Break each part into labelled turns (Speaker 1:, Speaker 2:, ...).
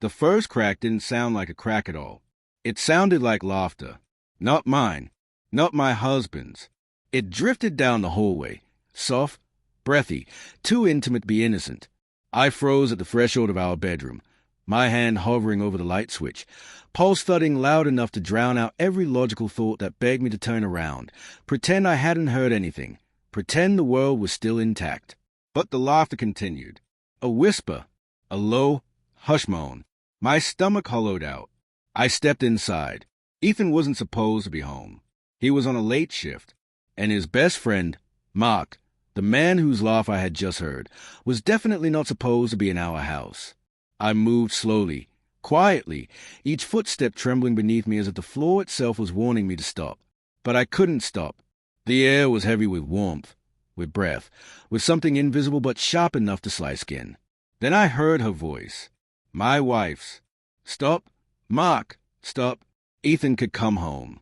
Speaker 1: The first crack didn't sound like a crack at all. It sounded like laughter. Not mine. Not my husband's. It drifted down the hallway, soft, breathy, too intimate to be innocent. I froze at the threshold of our bedroom, my hand hovering over the light switch, pulse thudding loud enough to drown out every logical thought that begged me to turn around, pretend I hadn't heard anything, pretend the world was still intact. But the laughter continued. A whisper, a low, hush moan. My stomach hollowed out. I stepped inside. Ethan wasn't supposed to be home. He was on a late shift, and his best friend, Mark, the man whose laugh I had just heard, was definitely not supposed to be in our house. I moved slowly, quietly, each footstep trembling beneath me as if the floor itself was warning me to stop. But I couldn't stop. The air was heavy with warmth, with breath, with something invisible but sharp enough to slice skin. Then I heard her voice. My wife's. Stop. Mark, stop. Ethan could come home.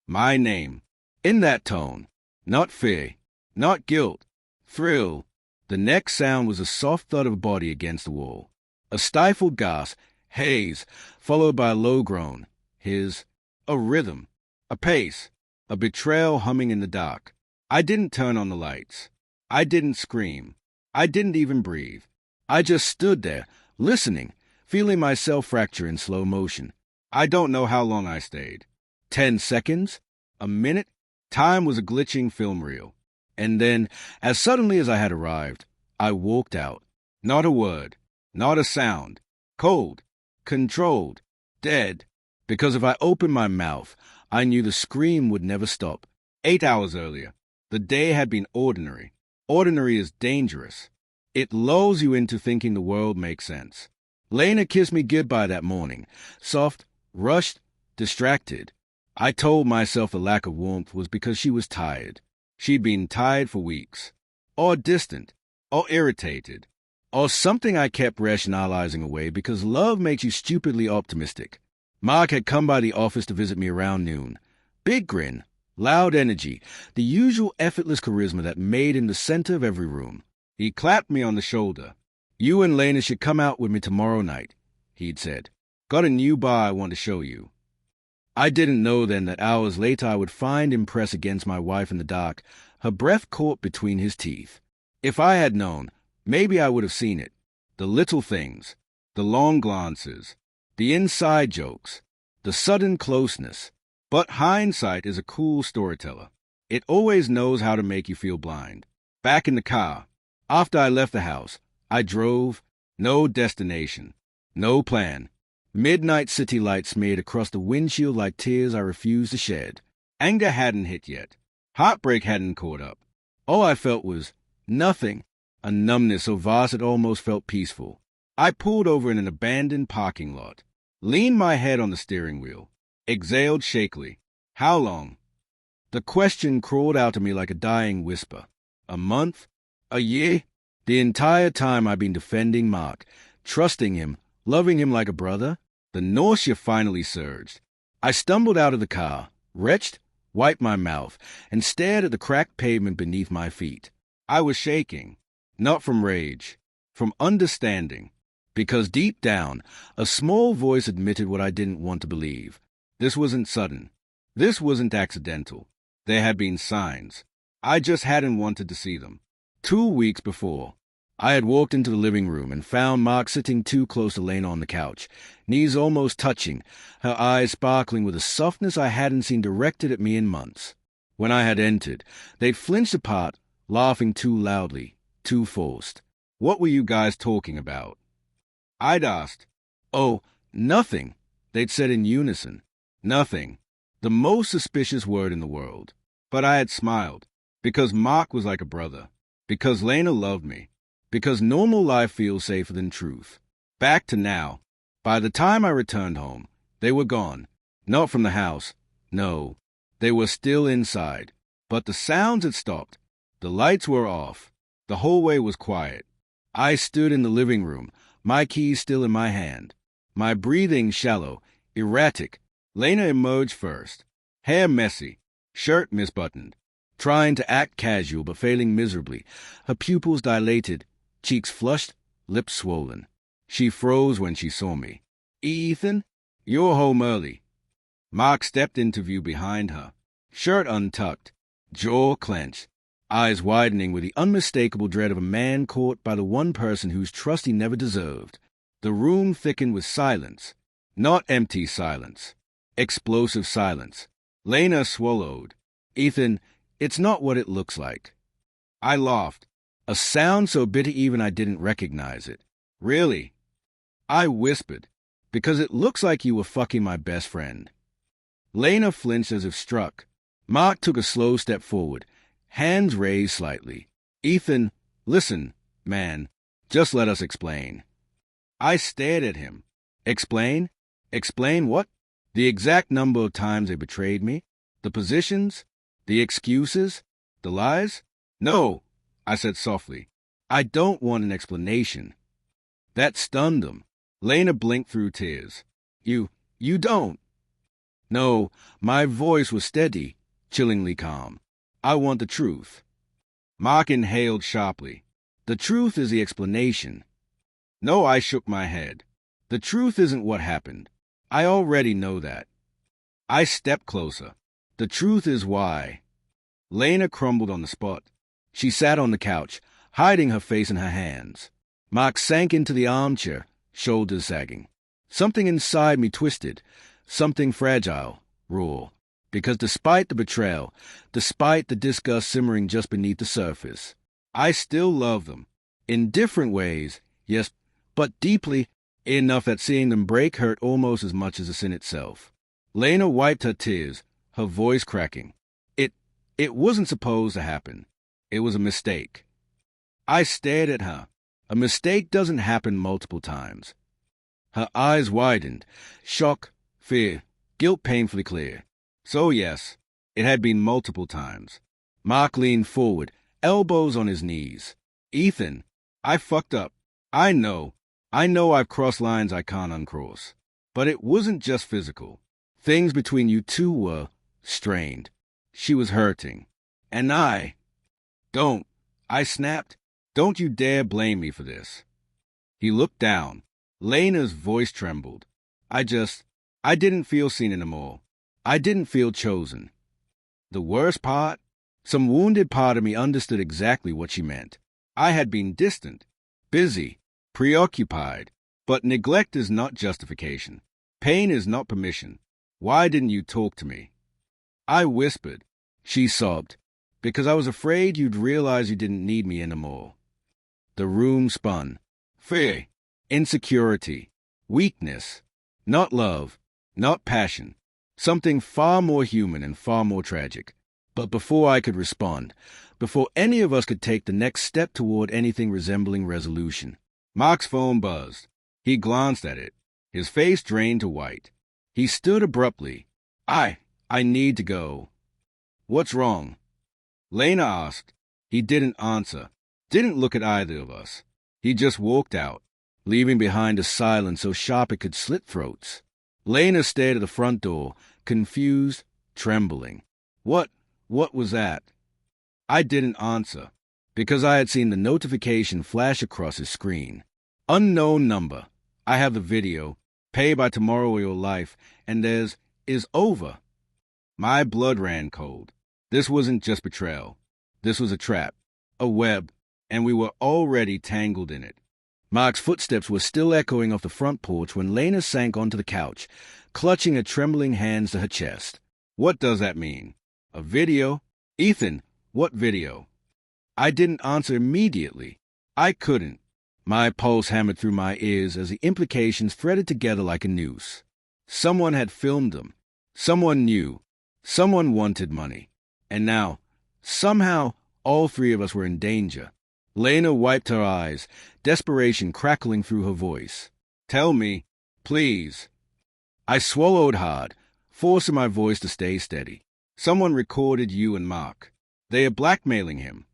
Speaker 1: My name. In that tone. Not fear. Not guilt. Thrill. The next sound was a soft thud of a body against the wall. A stifled gasp, haze, followed by a low groan. His. A rhythm. A pace. A betrayal humming in the dark. I didn't turn on the lights. I didn't scream. I didn't even breathe. I just stood there, listening, feeling myself fracture in slow motion. I don't know how long I stayed. 10 seconds? A minute? Time was a glitching film reel. And then, as suddenly as I had arrived, I walked out. Not a word. Not a sound. Cold. Controlled. Dead. Because if I opened my mouth, I knew the scream would never stop. 8 hours earlier, the day had been ordinary. Ordinary is dangerous. It lulls you into thinking the world makes sense. Lena kissed me goodbye that morning, soft, rushed, distracted. I told myself the lack of warmth was because she was tired. She'd been tired for weeks. Or distant. Or irritated. Or something I kept rationalizing away because love makes you stupidly optimistic. Mark had come by the office to visit me around noon. Big grin, loud energy, the usual effortless charisma that made him the center of every room. He clapped me on the shoulder. You and Lena should come out with me tomorrow night, he'd said. Got a new bar I want to show you. I didn't know then that hours later I would find him press against my wife in the dark, her breath caught between his teeth. If I had known, maybe I would have seen it. The little things, the long glances, the inside jokes, the sudden closeness. But hindsight is a cool storyteller. It always knows how to make you feel blind. Back in the car, after I left the house, I drove, no destination, no plan. Midnight city lights smeared across the windshield like tears I refused to shed. Anger hadn't hit yet. Heartbreak hadn't caught up. All I felt was nothing, a numbness so vast it almost felt peaceful. I pulled over in an abandoned parking lot, leaned my head on the steering wheel, exhaled shakily. How long? The question crawled out to me like a dying whisper. A month? A year? The entire time I've been defending Mark, trusting him, loving him like a brother. The nausea finally surged. I stumbled out of the car, retched, wiped my mouth, and stared at the cracked pavement beneath my feet. I was shaking, not from rage, from understanding, because deep down, a small voice admitted what I didn't want to believe. This wasn't sudden. This wasn't accidental. There had been signs. I just hadn't wanted to see them. 2 weeks before, I had walked into the living room and found Mark sitting too close to Lena on the couch, knees almost touching, her eyes sparkling with a softness I hadn't seen directed at me in months. When I had entered, they'd flinched apart, laughing too loudly, too forced. What were you guys talking about? I'd asked. Oh, nothing, they'd said in unison. Nothing. The most suspicious word in the world. But I had smiled, because Mark was like a brother, because Lena loved me. Because normal life feels safer than truth. Back to now. By the time I returned home, they were gone. Not from the house. No. They were still inside. But the sounds had stopped. The lights were off. The hallway was quiet. I stood in the living room, my keys still in my hand. My breathing shallow, erratic. Lena emerged first. Hair messy. Shirt misbuttoned. Trying to act casual but failing miserably. Her pupils dilated. Cheeks flushed, lips swollen. She froze when she saw me. Ethan, you're home early. Mark stepped into view behind her, shirt untucked, jaw clenched, eyes widening with the unmistakable dread of a man caught by the one person whose trust he never deserved. The room thickened with silence, not empty silence, explosive silence. Lena swallowed. Ethan, it's not what it looks like. I laughed, a sound so bitter even I didn't recognize it. Really? I whispered, because it looks like you were fucking my best friend. Lena flinched as if struck. Mark took a slow step forward, hands raised slightly. Ethan, listen, man, just let us explain. I stared at him. Explain? Explain what? The exact number of times they betrayed me? The positions? The excuses? The lies? No, I said softly. I don't want an explanation. That stunned him. Lena blinked through tears. You don't. No, my voice was steady, chillingly calm. I want the truth. Mark inhaled sharply. The truth is the explanation. No, I shook my head. The truth isn't what happened. I already know that. I stepped closer. The truth is why. Lena crumbled on the spot. She sat on the couch, hiding her face in her hands. Mark sank into the armchair, shoulders sagging. Something inside me twisted, something fragile, raw. Because despite the betrayal, despite the disgust simmering just beneath the surface, I still love them. In different ways, yes, but deeply, enough that seeing them break hurt almost as much as the sin itself. Lena wiped her tears, her voice cracking. It wasn't supposed to happen. It was a mistake. I stared at her. A mistake doesn't happen multiple times. Her eyes widened. Shock, fear, guilt painfully clear. So yes, it had been multiple times. Mark leaned forward, elbows on his knees. Ethan, I fucked up. I know I've crossed lines I can't uncross. But it wasn't just physical. Things between you two were strained. She was hurting. And I snapped. Don't you dare blame me for this. He looked down. Lena's voice trembled. I didn't feel seen anymore. I didn't feel chosen. The worst part? Some wounded part of me understood exactly what she meant. I had been distant, busy, preoccupied. But neglect is not justification. Pain is not permission. Why didn't you talk to me? I whispered. She sobbed. Because I was afraid you'd realize you didn't need me anymore. The room spun. Fear, insecurity, weakness, not love, not passion. Something far more human and far more tragic. But before I could respond, before any of us could take the next step toward anything resembling resolution, Mark's phone buzzed. He glanced at it. His face drained to white. He stood abruptly. I need to go. What's wrong? Lena asked. He didn't answer, didn't look at either of us. He just walked out, leaving behind a silence so sharp it could slit throats. Lena stared at the front door, confused, trembling. What was that? I didn't answer, because I had seen the notification flash across his screen. Unknown number. I have the video. Pay by tomorrow or your life. And is over. My blood ran cold. This wasn't just betrayal. This was a trap, a web, and we were already tangled in it. Mark's footsteps were still echoing off the front porch when Lena sank onto the couch, clutching her trembling hands to her chest. What does that mean? A video? Ethan, what video? I didn't answer immediately. I couldn't. My pulse hammered through my ears as the implications threaded together like a noose. Someone had filmed them. Someone knew. Someone wanted money. And now, somehow, all three of us were in danger. Lena wiped her eyes, desperation crackling through her voice. Tell me, please. I swallowed hard, forcing my voice to stay steady. Someone recorded you and Mark. They are blackmailing him.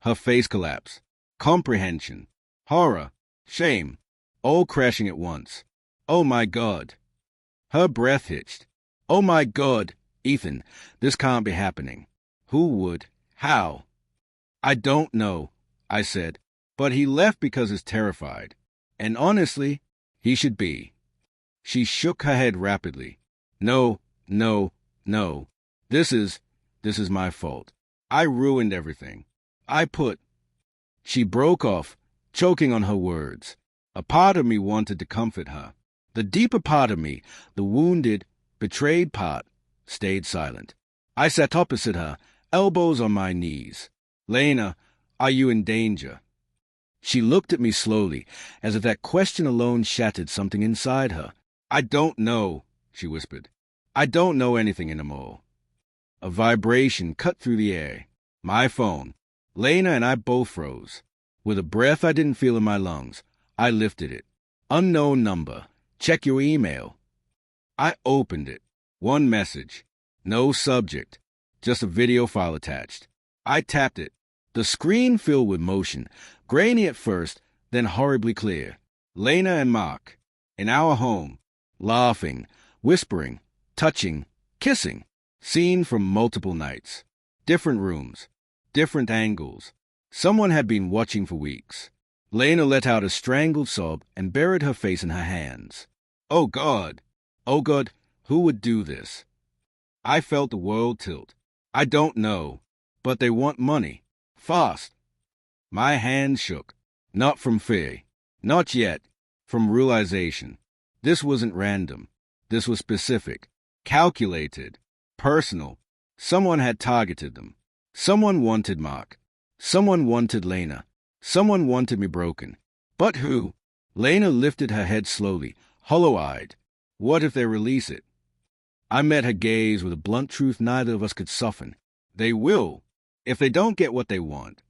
Speaker 1: Her face collapsed. Comprehension, horror, shame, all crashing at once. Oh my God. Her breath hitched. Oh my God, Ethan, this can't be happening. Who would? How? I don't know, I said, but he left because he's terrified. And honestly, he should be. She shook her head rapidly. No, no, no. This is my fault. I ruined everything. She broke off, choking on her words. A part of me wanted to comfort her. The deeper part of me, the wounded, betrayed part, stayed silent. I sat opposite her, elbows on my knees. Lena, are you in danger? She looked at me slowly, as if that question alone shattered something inside her. I don't know, she whispered. I don't know anything anymore. A vibration cut through the air. My phone. Lena and I both froze. With a breath I didn't feel in my lungs, I lifted it. Unknown number. Check your email. I opened it. One message. No subject. Just a video file attached. I tapped it. The screen filled with motion, grainy at first, then horribly clear. Lena and Mark, in our home, laughing, whispering, touching, kissing, seen from multiple nights. Different rooms, different angles. Someone had been watching for weeks. Lena let out a strangled sob and buried her face in her hands. Oh God! Oh God, who would do this? I felt the world tilt. I don't know, but they want money. Fast. My hands shook. Not from fear. Not yet. From realization. This wasn't random. This was specific. Calculated. Personal. Someone had targeted them. Someone wanted Mark. Someone wanted Lena. Someone wanted me broken. But who? Lena lifted her head slowly, hollow-eyed. What if they release it? I met her gaze with a blunt truth neither of us could soften. They will, if they don't get what they want.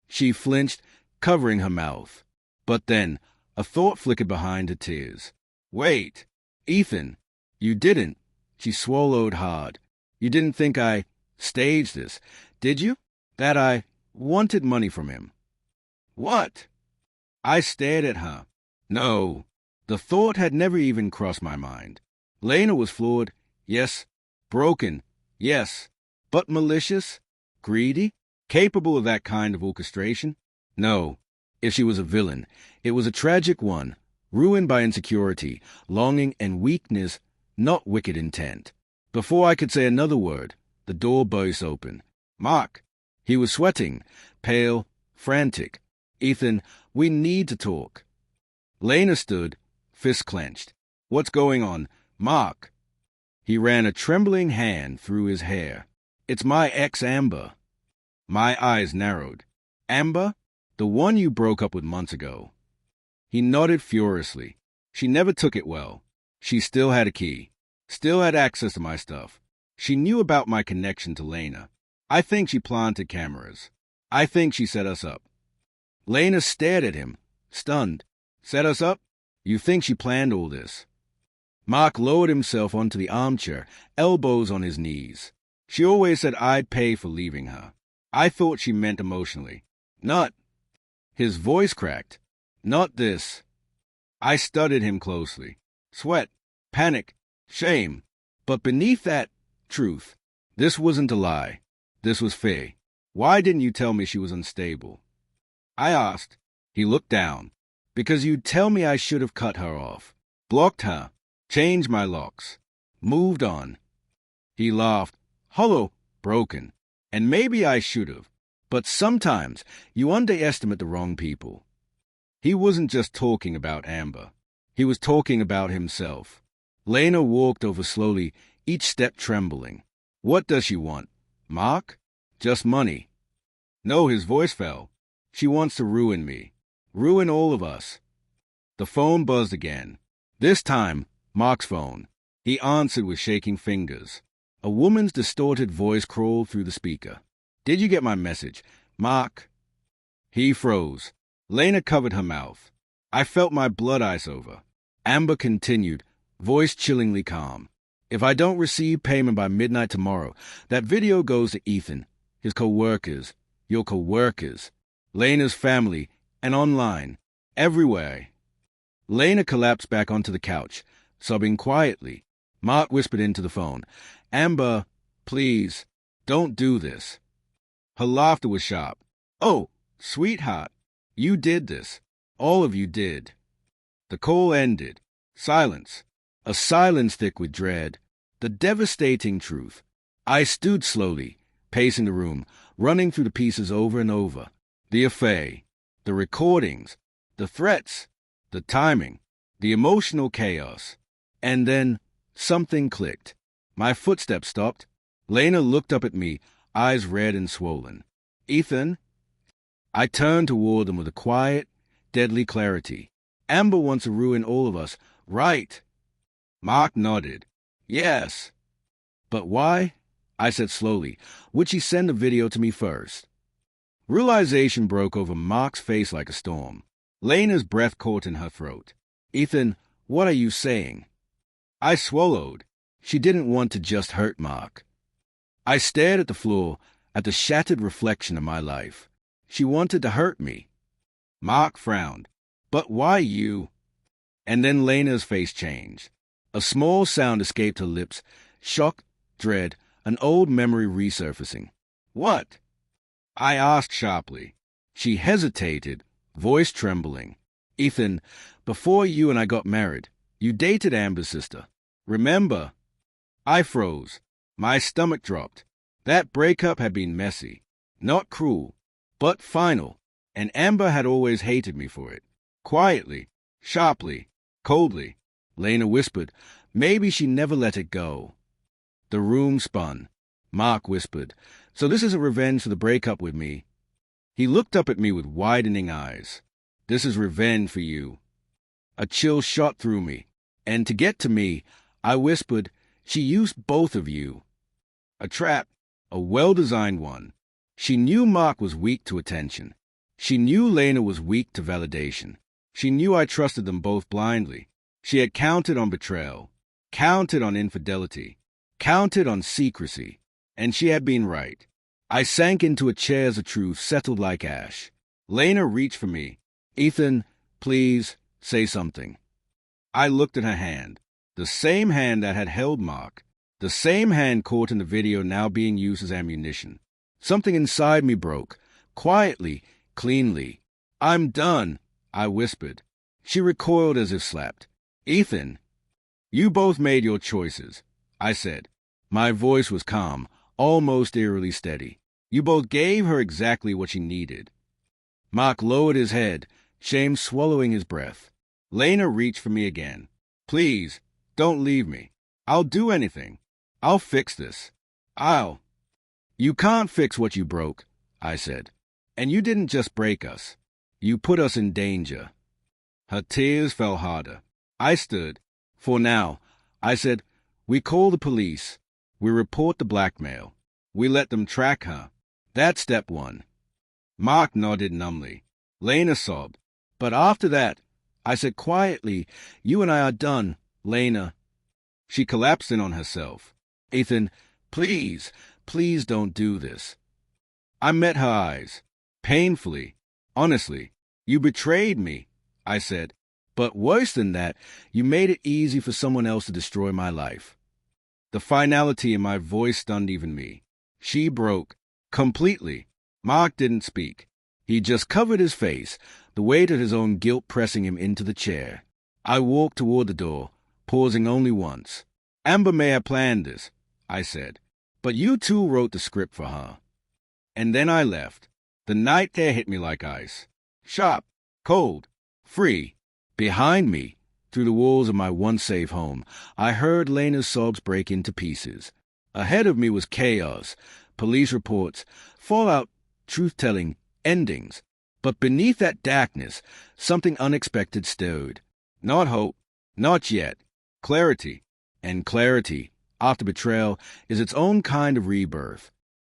Speaker 1: She flinched, covering her mouth. But then, a thought flickered behind her tears. Wait, Ethan, you didn't. She swallowed hard. You didn't think I staged this, did you? That I wanted money from him. What? I stared at her. No, the thought had never even crossed my mind. Lena was flawed, yes. Broken, yes. But malicious? Greedy? Capable of that kind of orchestration? No. If she was a villain, it was a tragic one, ruined by insecurity, longing, and weakness, not wicked intent. Before I could say another word, the door burst open. Mark! He was sweating, pale, frantic. Ethan, we need to talk. Lena stood, fist clenched. What's going on? Mark! He ran a trembling hand through his hair. It's my ex Amber. My eyes narrowed. Amber? The one you broke up with months ago. He nodded furiously. She never took it well. She still had a key. Still had access to my stuff. She knew about my connection to Lena. I think she planted cameras. I think she set us up. Lena stared at him, stunned. Set us up? You think she planned all this? Mark lowered himself onto the armchair, elbows on his knees. She always said I'd pay for leaving her. I thought she meant emotionally. Not. His voice cracked. Not this. I studied him closely. Sweat, panic, shame. But beneath that, truth. This wasn't a lie. This was fair. Why didn't you tell me she was unstable? I asked. He looked down. Because you'd tell me I should have cut her off. Blocked her. Changed my locks. Moved on. He laughed. Hollow, broken. And maybe I should have. But sometimes you underestimate the wrong people. He wasn't just talking about Amber. He was talking about himself. Lena walked over slowly, each step trembling. What does she want? Mark? Just money. No, his voice fell. She wants to ruin me. Ruin all of us. The phone buzzed again. This time, Mark's phone. He answered with shaking fingers. A woman's distorted voice crawled through the speaker. Did you get my message? Mark? He froze. Lena covered her mouth. I felt my blood ice over. Amber continued, voice chillingly calm. If I don't receive payment by midnight tomorrow, that video goes to Ethan, his co-workers, your co-workers, Lena's family, and online, everywhere. Lena collapsed back onto the couch, sobbing quietly. Mark whispered into the phone, Amber, please, don't do this. Her laughter was sharp. Oh, sweetheart, you did this. All of you did. The call ended. Silence. A silence thick with dread. The devastating truth. I stood slowly, pacing the room, running through the pieces over and over. The affair, the recordings, the threats, the timing, the emotional chaos. And then something clicked. My footsteps stopped. Lena looked up at me, eyes red and swollen. "Ethan?" I turned toward them with a quiet, deadly clarity. "Amber wants to ruin all of us, right?" Mark nodded. "Yes." "But why?" I said slowly. "Would she send the video to me first?" Realization broke over Mark's face like a storm. Lena's breath caught in her throat. "Ethan, what are you saying?" I swallowed. She didn't want to just hurt Mark. I stared at the floor, at the shattered reflection of my life. She wanted to hurt me. Mark frowned. "But why you?" And then Lena's face changed. A small sound escaped her lips. Shock, dread, an old memory resurfacing. "What?" I asked sharply. She hesitated, voice trembling. "Ethan, before you and I got married, you dated Amber's sister. Remember?" I froze. My stomach dropped. That breakup had been messy. Not cruel, but final. And Amber had always hated me for it. Quietly, sharply, coldly. Lena whispered, "Maybe she never let it go." The room spun. Mark whispered, "So this is a revenge for the breakup with me." He looked up at me with widening eyes. "This is revenge for you." A chill shot through me. And to get to me, I whispered, "She used both of you." A trap, a well-designed one. She knew Mark was weak to attention. She knew Lena was weak to validation. She knew I trusted them both blindly. She had counted on betrayal, counted on infidelity, counted on secrecy, and she had been right. I sank into a chair as the truth settled like ash. Lena reached for me. "Ethan, please, say something." I looked at her hand, the same hand that had held Mark, the same hand caught in the video now being used as ammunition. Something inside me broke, quietly, cleanly. "I'm done," I whispered. She recoiled as if slapped. "Ethan." "You both made your choices," I said. My voice was calm, almost eerily steady. "You both gave her exactly what she needed." Mark lowered his head, shame swallowing his breath. Lena reached for me again. "Please, don't leave me. I'll do anything. I'll fix this. I'll—" "You can't fix what you broke," I said. "And you didn't just break us. You put us in danger." Her tears fell harder. I stood. "For now," I said, "we call the police. We report the blackmail. We let them track her. That's step one." Mark nodded numbly. Lena sobbed. "But after that," I said quietly, "you and I are done, Lena." She collapsed in on herself. "Ethan, please, please don't do this." I met her eyes. Painfully, honestly. "You betrayed me," I said. "But worse than that, you made it easy for someone else to destroy my life." The finality in my voice stunned even me. She broke. Completely. Mark didn't speak. He just covered his face, the weight of his own guilt pressing him into the chair. I walked toward the door, pausing only once. "Amber may have planned this," I said, "but you two wrote the script for her." And then I left. The night there hit me like ice. Sharp, cold, free. Behind me, through the walls of my once safe home, I heard Lena's sobs break into pieces. Ahead of me was chaos, police reports, fallout, truth-telling, endings. But beneath that darkness, something unexpected stirred. Not hope, not yet. Clarity. And clarity, after betrayal, is its own kind of rebirth.